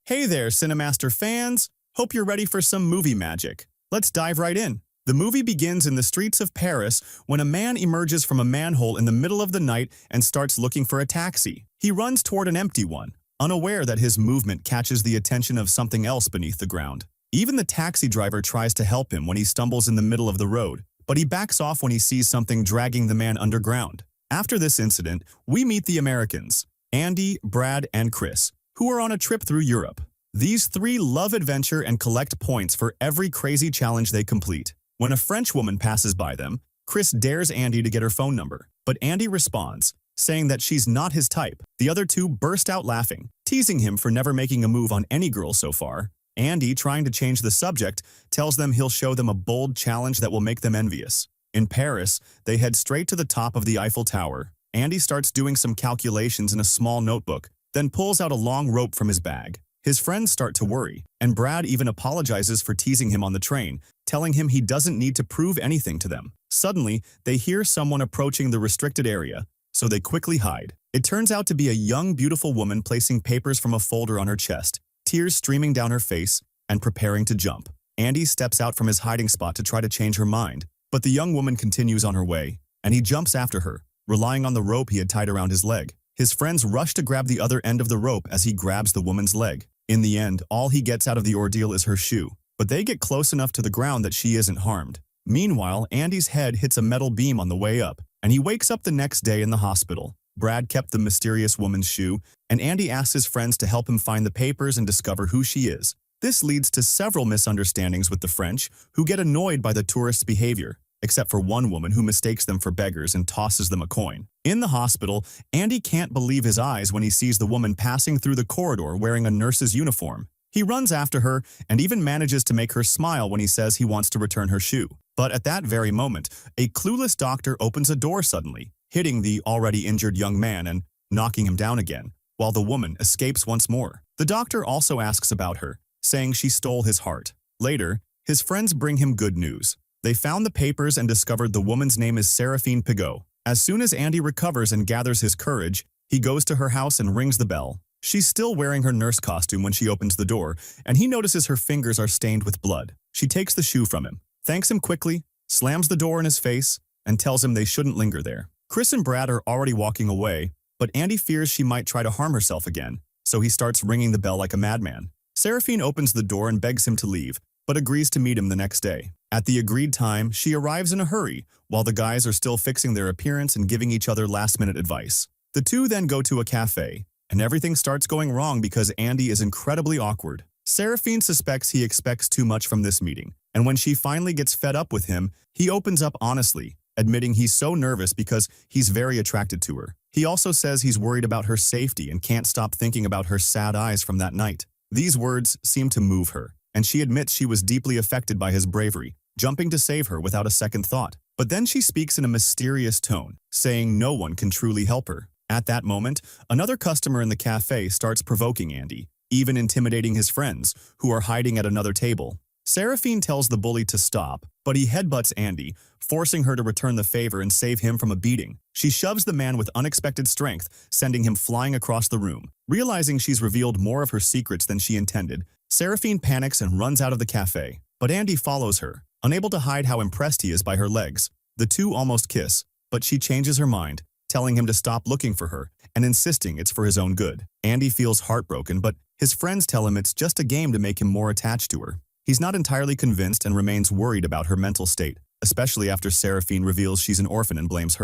Hey there, CENIMASTER fans! Hope you're ready for some movie magic. Let's dive right in. The movie begins in the streets of Paris when a man emerges from a manhole in the middle of the night and starts looking for a taxi. He runs toward an empty one, unaware that his movement catches the attention of something else beneath the ground. Even the taxi driver tries to help him when he stumbles in the middle of the road, but he backs off when he sees something dragging the man underground. After this incident, we meet the Americans, Andy, Brad, and Chris, who are on a trip through Europe. These three love adventure and collect points for every crazy challenge they complete. When a French woman passes by them, Chris dares Andy to get her phone number, but Andy responds, saying that she's not his type. The other two burst out laughing, teasing him for never making a move on any girl so far. Andy, trying to change the subject, tells them he'll show them a bold challenge that will make them envious. In Paris, they head straight to the top of the Eiffel Tower. Andy starts doing some calculations in a small notebook, then pulls out a long rope from his bag. His friends start to worry, and Brad even apologizes for teasing him on the train, telling him he doesn't need to prove anything to them. Suddenly, they hear someone approaching the restricted area, so they quickly hide. It turns out to be a young, beautiful woman placing papers from a folder on her chest, tears streaming down her face, and preparing to jump. Andy steps out from his hiding spot to try to change her mind, but the young woman continues on her way, and he jumps after her, relying on the rope he had tied around his leg. His friends rush to grab the other end of the rope as he grabs the woman's leg. In the end, all he gets out of the ordeal is her shoe, but they get close enough to the ground that she isn't harmed. Meanwhile, Andy's head hits a metal beam on the way up, and he wakes up the next day in the hospital. Brad kept the mysterious woman's shoe, and Andy asks his friends to help him find the papers and discover who she is. This leads to several misunderstandings with the French, who get annoyed by the tourists' behavior, except for one woman who mistakes them for beggars and tosses them a coin. In the hospital, Andy can't believe his eyes when he sees the woman passing through the corridor wearing a nurse's uniform. He runs after her and even manages to make her smile when he says he wants to return her shoe. But at that very moment, a clueless doctor opens a door suddenly, hitting the already injured young man and knocking him down again, while the woman escapes once more. The doctor also asks about her, saying she stole his heart. Later, his friends bring him good news. They found the papers and discovered the woman's name is Seraphine Pigot. As soon as Andy recovers and gathers his courage, he goes to her house and rings the bell. She's still wearing her nurse costume when she opens the door, and he notices her fingers are stained with blood. She takes the shoe from him, thanks him quickly, slams the door in his face, and tells him they shouldn't linger there. Chris and Brad are already walking away, but Andy fears she might try to harm herself again, so he starts ringing the bell like a madman. Seraphine opens the door and begs him to leave, but agrees to meet him the next day. At the agreed time, she arrives in a hurry, while the guys are still fixing their appearance and giving each other last-minute advice. The two then go to a cafe, and everything starts going wrong because Andy is incredibly awkward. Seraphine suspects he expects too much from this meeting, and when she finally gets fed up with him, he opens up honestly, admitting he's so nervous because he's very attracted to her. He also says he's worried about her safety and can't stop thinking about her sad eyes from that night. These words seem to move her, and she admits she was deeply affected by his bravery, jumping to save her without a second thought. But then she speaks in a mysterious tone, saying no one can truly help her. At that moment, another customer in the cafe starts provoking Andy, even intimidating his friends, who are hiding at another table. Seraphine tells the bully to stop, but he headbutts Andy, forcing her to return the favor and save him from a beating. She shoves the man with unexpected strength, sending him flying across the room. Realizing she's revealed more of her secrets than she intended, Seraphine panics and runs out of the cafe, but Andy follows her, unable to hide how impressed he is by her legs. The two almost kiss, but she changes her mind, telling him to stop looking for her and insisting it's for his own good. Andy feels heartbroken, but his friends tell him it's just a game to make him more attached to her. He's not entirely convinced and remains worried about her mental state, especially after Seraphine reveals she's an orphan and blames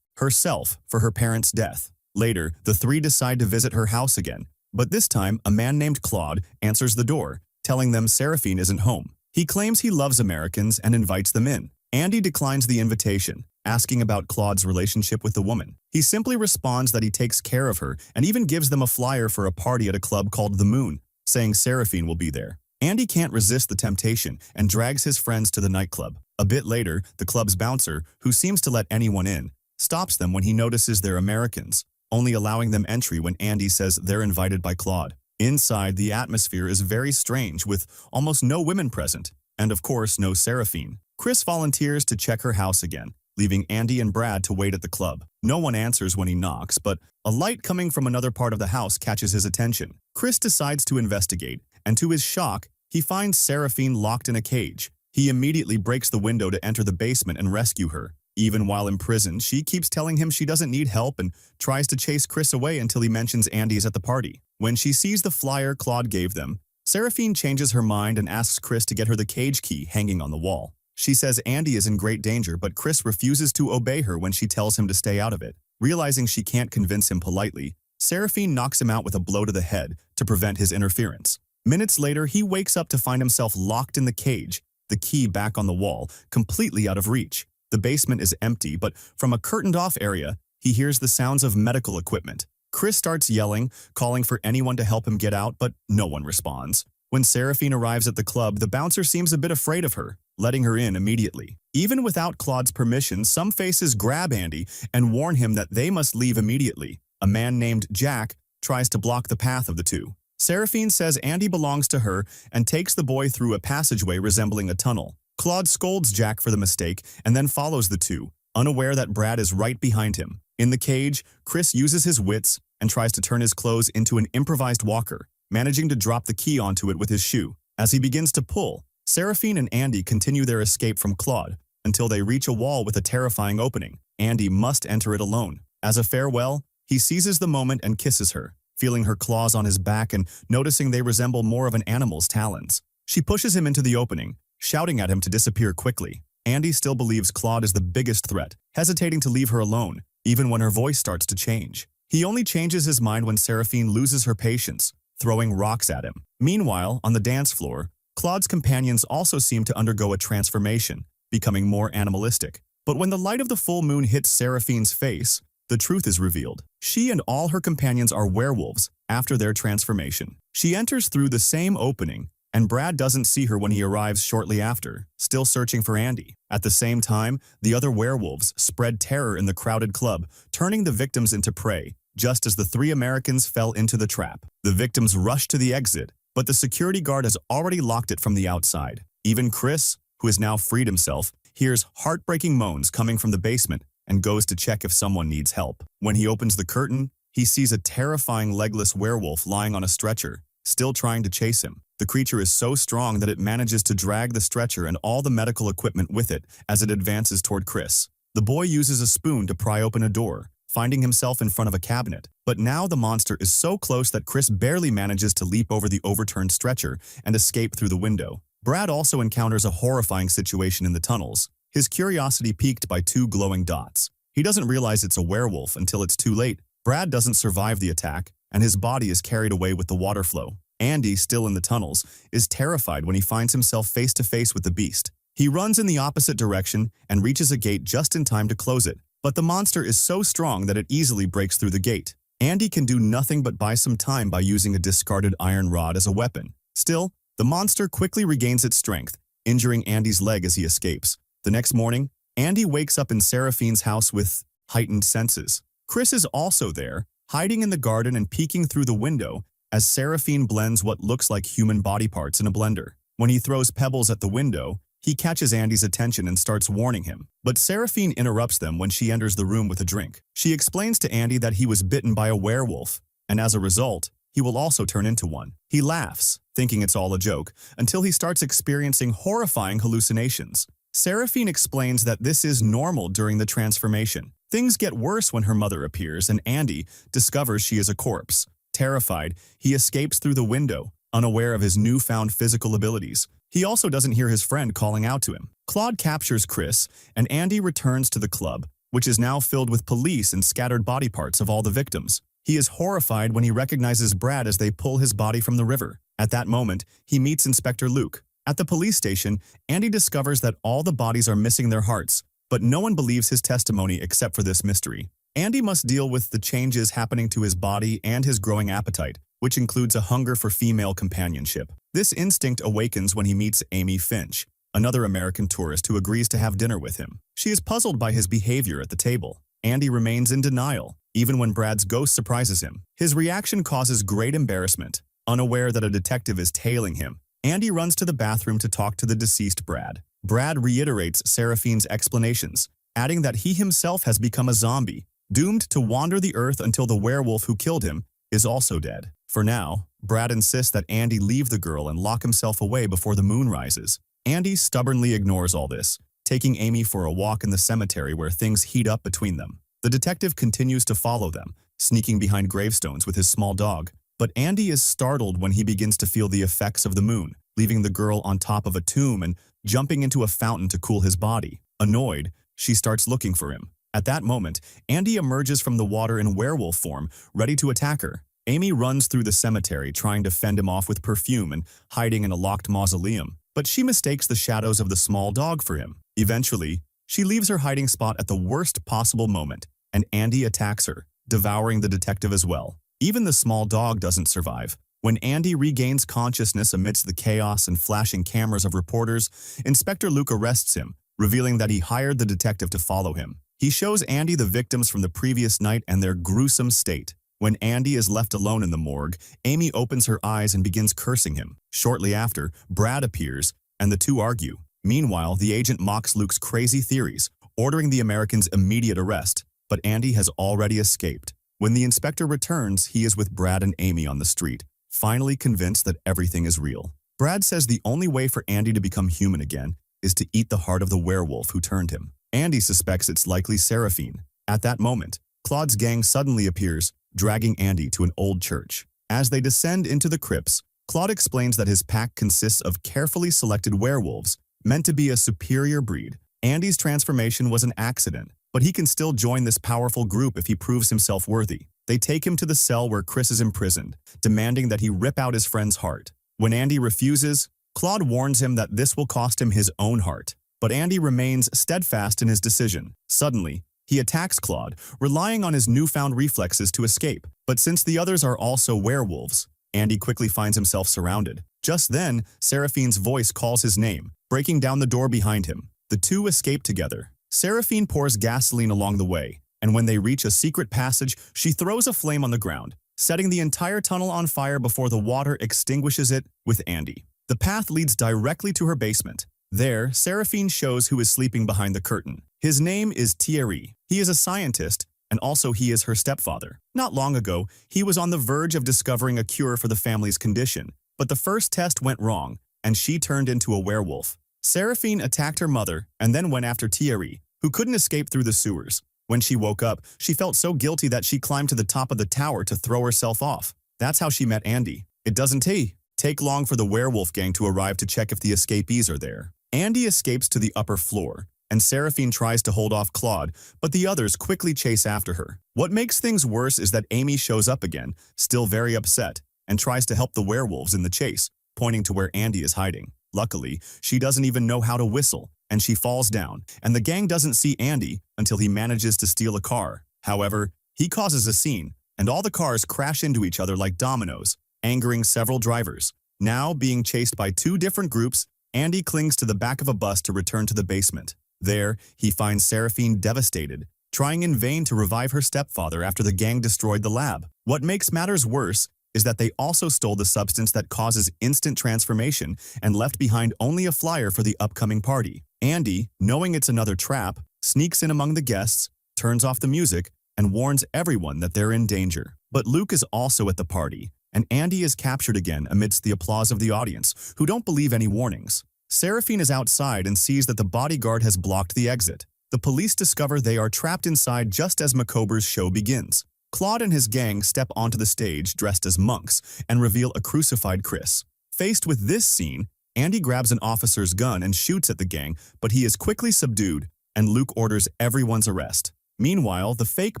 herself for her parents' death. Later, the three decide to visit her house again, but this time a man named Claude answers the door, telling them Seraphine isn't home. He claims he loves Americans and invites them in. Andy declines the invitation, asking about Claude's relationship with the woman. He simply responds that he takes care of her and even gives them a flyer for a party at a club called The Moon, saying Seraphine will be there. Andy can't resist the temptation and drags his friends to the nightclub. A bit later, the club's bouncer, who seems to let anyone in, stops them when he notices they're Americans, only allowing them entry when Andy says they're invited by Claude. Inside, the atmosphere is very strange, with almost no women present, and of course no Seraphine. Chris volunteers to check her house again, leaving Andy and Brad to wait at the club. No one answers when he knocks, but a light coming from another part of the house catches his attention. Chris decides to investigate, and to his shock, he finds Seraphine locked in a cage. He immediately breaks the window to enter the basement and rescue her. Even while in prison, she keeps telling him she doesn't need help and tries to chase Chris away until he mentions Andy is at the party. When she sees the flyer Claude gave them, Seraphine changes her mind and asks Chris to get her the cage key hanging on the wall. She says Andy is in great danger, but Chris refuses to obey her when she tells him to stay out of it. Realizing she can't convince him politely, Seraphine knocks him out with a blow to the head to prevent his interference. Minutes later, he wakes up to find himself locked in the cage, the key back on the wall, completely out of reach. The basement is empty, but from a curtained-off area, he hears the sounds of medical equipment. Chris starts yelling, calling for anyone to help him get out, but no one responds. When Seraphine arrives at the club, the bouncer seems a bit afraid of her, letting her in immediately. Even without Claude's permission, some faces grab Andy and warn him that they must leave immediately. A man named Jack tries to block the path of the two. Seraphine says Andy belongs to her and takes the boy through a passageway resembling a tunnel. Claude scolds Jack for the mistake and then follows the two, unaware that Brad is right behind him. In the cage, Chris uses his wits and tries to turn his clothes into an improvised walker, managing to drop the key onto it with his shoe. As he begins to pull, Seraphine and Andy continue their escape from Claude until they reach a wall with a terrifying opening. Andy must enter it alone. As a farewell, he seizes the moment and kisses her, feeling her claws on his back and noticing they resemble more of an animal's talons. She pushes him into the opening, shouting at him to disappear quickly. Andy still believes Claude is the biggest threat, hesitating to leave her alone, even when her voice starts to change. He only changes his mind when Seraphine loses her patience, throwing rocks at him. Meanwhile, on the dance floor, Claude's companions also seem to undergo a transformation, becoming more animalistic. But when the light of the full moon hits Seraphine's face, the truth is revealed. She and all her companions are werewolves after their transformation. She enters through the same opening, and Brad doesn't see her when he arrives shortly after, still searching for Andy. At the same time, the other werewolves spread terror in the crowded club, turning the victims into prey, just as the three Americans fell into the trap. The victims rush to the exit, but the security guard has already locked it from the outside. Even Chris, who has now freed himself, hears heartbreaking moans coming from the basement and goes to check if someone needs help. When he opens the curtain, he sees a terrifying legless werewolf lying on a stretcher, still trying to chase him. The creature is so strong that it manages to drag the stretcher and all the medical equipment with it as it advances toward Chris. The boy uses a spoon to pry open a door, finding himself in front of a cabinet. But now the monster is so close that Chris barely manages to leap over the overturned stretcher and escape through the window. Brad also encounters a horrifying situation in the tunnels, his curiosity piqued by two glowing dots. He doesn't realize it's a werewolf until it's too late. Brad doesn't survive the attack, and his body is carried away with the water flow. Andy, still in the tunnels, is terrified when he finds himself face to face with the beast. He runs in the opposite direction and reaches a gate just in time to close it, but the monster is so strong that it easily breaks through the gate. Andy can do nothing but buy some time by using a discarded iron rod as a weapon. Still, the monster quickly regains its strength, injuring Andy's leg as he escapes. The next morning, Andy wakes up in Seraphine's house with heightened senses. Chris is also there, hiding in the garden and peeking through the window as Seraphine blends what looks like human body parts in a blender. When he throws pebbles at the window, he catches Andy's attention and starts warning him. But Seraphine interrupts them when she enters the room with a drink. She explains to Andy that he was bitten by a werewolf, and as a result, he will also turn into one. He laughs, thinking it's all a joke, until he starts experiencing horrifying hallucinations. Seraphine explains that this is normal during the transformation. Things get worse when her mother appears and Andy discovers she is a corpse. Terrified, he escapes through the window, unaware of his newfound physical abilities. He also doesn't hear his friend calling out to him. Claude captures Chris, and Andy returns to the club, which is now filled with police and scattered body parts of all the victims. He is horrified when he recognizes Brad as they pull his body from the river. At that moment, he meets Inspector Luke. At the police station, Andy discovers that all the bodies are missing their hearts, but no one believes his testimony except for this mystery. Andy must deal with the changes happening to his body and his growing appetite, which includes a hunger for female companionship. This instinct awakens when he meets Amy Finch, another American tourist who agrees to have dinner with him. She is puzzled by his behavior at the table. Andy remains in denial, even when Brad's ghost surprises him. His reaction causes great embarrassment. Unaware that a detective is tailing him, Andy runs to the bathroom to talk to the deceased Brad. Brad reiterates Seraphine's explanations, adding that he himself has become a zombie, doomed to wander the earth until the werewolf who killed him is also dead. For now, Brad insists that Andy leave the girl and lock himself away before the moon rises. Andy stubbornly ignores all this, taking Amy for a walk in the cemetery where things heat up between them. The detective continues to follow them, sneaking behind gravestones with his small dog. But Andy is startled when he begins to feel the effects of the moon, leaving the girl on top of a tomb and jumping into a fountain to cool his body. Annoyed, she starts looking for him. At that moment, Andy emerges from the water in werewolf form, ready to attack her. Amy runs through the cemetery, trying to fend him off with perfume and hiding in a locked mausoleum. But she mistakes the shadows of the small dog for him. Eventually, she leaves her hiding spot at the worst possible moment, and Andy attacks her, devouring the detective as well. Even the small dog doesn't survive. When Andy regains consciousness amidst the chaos and flashing cameras of reporters, Inspector Luke arrests him, revealing that he hired the detective to follow him. He shows Andy the victims from the previous night and their gruesome state. When Andy is left alone in the morgue, Amy opens her eyes and begins cursing him. Shortly after, Brad appears, and the two argue. Meanwhile, the agent mocks Luke's crazy theories, ordering the American's immediate arrest, but Andy has already escaped. When the inspector returns, he is with Brad and Amy on the street, finally convinced that everything is real. Brad says the only way for Andy to become human again is to eat the heart of the werewolf who turned him. Andy suspects it's likely Seraphine. At that moment, Claude's gang suddenly appears, dragging Andy to an old church. As they descend into the crypts, Claude explains that his pack consists of carefully selected werewolves, meant to be a superior breed. Andy's transformation was an accident, but he can still join this powerful group if he proves himself worthy. They take him to the cell where Chris is imprisoned, demanding that he rip out his friend's heart. When Andy refuses, Claude warns him that this will cost him his own heart. But Andy remains steadfast in his decision. Suddenly, he attacks Claude, relying on his newfound reflexes to escape. But since the others are also werewolves, Andy quickly finds himself surrounded. Just then, Seraphine's voice calls his name, breaking down the door behind him. The two escape together. Seraphine pours gasoline along the way, and when they reach a secret passage, she throws a flame on the ground, setting the entire tunnel on fire before the water extinguishes it with Andy. The path leads directly to her basement. There, Seraphine shows who is sleeping behind the curtain. His name is Thierry. He is a scientist, and also he is her stepfather. Not long ago, he was on the verge of discovering a cure for the family's condition, but the first test went wrong, and she turned into a werewolf. Seraphine attacked her mother and then went after Thierry, who couldn't escape through the sewers. When she woke up, she felt so guilty that she climbed to the top of the tower to throw herself off. That's how she met Andy. It doesn't take long for the werewolf gang to arrive to check if the escapees are there. Andy escapes to the upper floor, and Seraphine tries to hold off Claude, but the others quickly chase after her. What makes things worse is that Amy shows up again, still very upset, and tries to help the werewolves in the chase, pointing to where Andy is hiding. Luckily, she doesn't even know how to whistle, and she falls down, and the gang doesn't see Andy until he manages to steal a car. However, he causes a scene, and all the cars crash into each other like dominoes, angering several drivers. Now, being chased by two different groups, Andy clings to the back of a bus to return to the basement. There, he finds Seraphine devastated, trying in vain to revive her stepfather after the gang destroyed the lab. What makes matters worse is that they also stole the substance that causes instant transformation and left behind only a flyer for the upcoming party. Andy, knowing it's another trap, sneaks in among the guests, turns off the music, and warns everyone that they're in danger. But Luke is also at the party, and Andy is captured again amidst the applause of the audience, who don't believe any warnings. Seraphine is outside and sees that the bodyguard has blocked the exit. The police discover they are trapped inside just as Macaubre's show begins. Claude and his gang step onto the stage dressed as monks and reveal a crucified Chris. Faced with this scene, Andy grabs an officer's gun and shoots at the gang, but he is quickly subdued, and Luke orders everyone's arrest. Meanwhile, the fake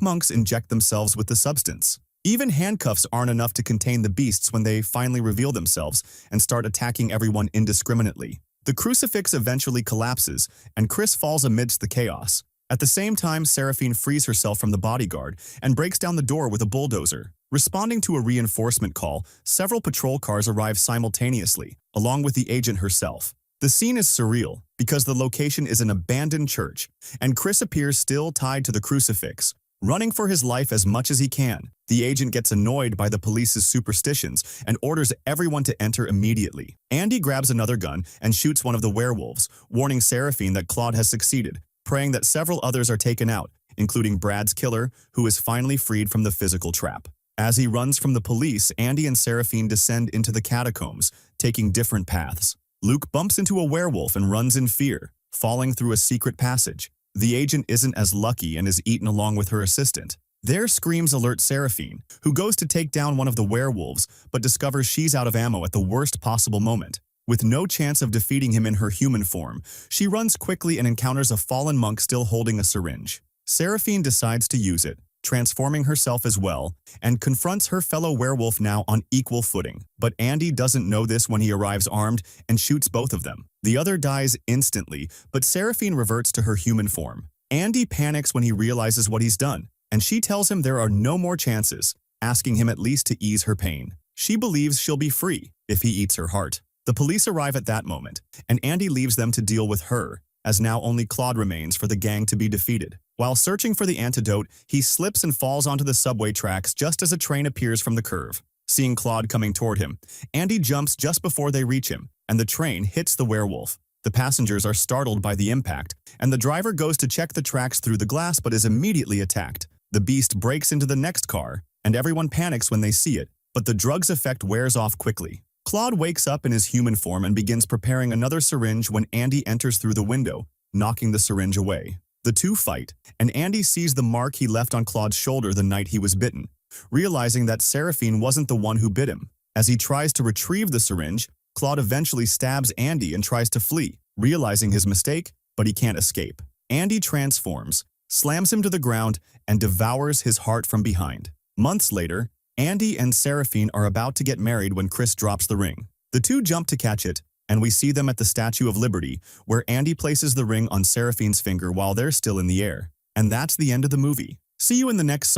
monks inject themselves with the substance. Even handcuffs aren't enough to contain the beasts when they finally reveal themselves and start attacking everyone indiscriminately. The crucifix eventually collapses, and Chris falls amidst the chaos. At the same time, Seraphine frees herself from the bodyguard and breaks down the door with a bulldozer. Responding to a reinforcement call, several patrol cars arrive simultaneously, along with the agent herself. The scene is surreal because the location is an abandoned church, and Chris appears still tied to the crucifix, running for his life as much as he can. The agent gets annoyed by the police's superstitions and orders everyone to enter immediately. Andy grabs another gun and shoots one of the werewolves, warning Seraphine that Claude has succeeded, praying that several others are taken out, including Brad's killer, who is finally freed from the physical trap. As he runs from the police, Andy and Seraphine descend into the catacombs, taking different paths. Luke bumps into a werewolf and runs in fear, falling through a secret passage. The agent isn't as lucky and is eaten along with her assistant. Their screams alert Seraphine, who goes to take down one of the werewolves but discovers she's out of ammo at the worst possible moment. With no chance of defeating him in her human form, she runs quickly and encounters a fallen monk still holding a syringe. Seraphine decides to use it, transforming herself as well, and confronts her fellow werewolf now on equal footing. But Andy doesn't know this when he arrives armed and shoots both of them. The other dies instantly, but Seraphine reverts to her human form. Andy panics when he realizes what he's done, and she tells him there are no more chances, asking him at least to ease her pain. She believes she'll be free if he eats her heart. The police arrive at that moment, and Andy leaves them to deal with her, as now only Claude remains for the gang to be defeated. While searching for the antidote, he slips and falls onto the subway tracks just as a train appears from the curve. Seeing Claude coming toward him, Andy jumps just before they reach him, and the train hits the werewolf. The passengers are startled by the impact, and the driver goes to check the tracks through the glass but is immediately attacked. The beast breaks into the next car, and everyone panics when they see it, but the drug's effect wears off quickly. Claude wakes up in his human form and begins preparing another syringe when Andy enters through the window, knocking the syringe away. The two fight, and Andy sees the mark he left on Claude's shoulder the night he was bitten, realizing that Seraphine wasn't the one who bit him. As he tries to retrieve the syringe, Claude eventually stabs Andy and tries to flee, realizing his mistake, but he can't escape. Andy transforms, slams him to the ground, and devours his heart from behind. Months later, Andy and Seraphine are about to get married when Chris drops the ring. The two jump to catch it, and we see them at the Statue of Liberty, where Andy places the ring on Seraphine's finger while they're still in the air. And that's the end of the movie. See you in the next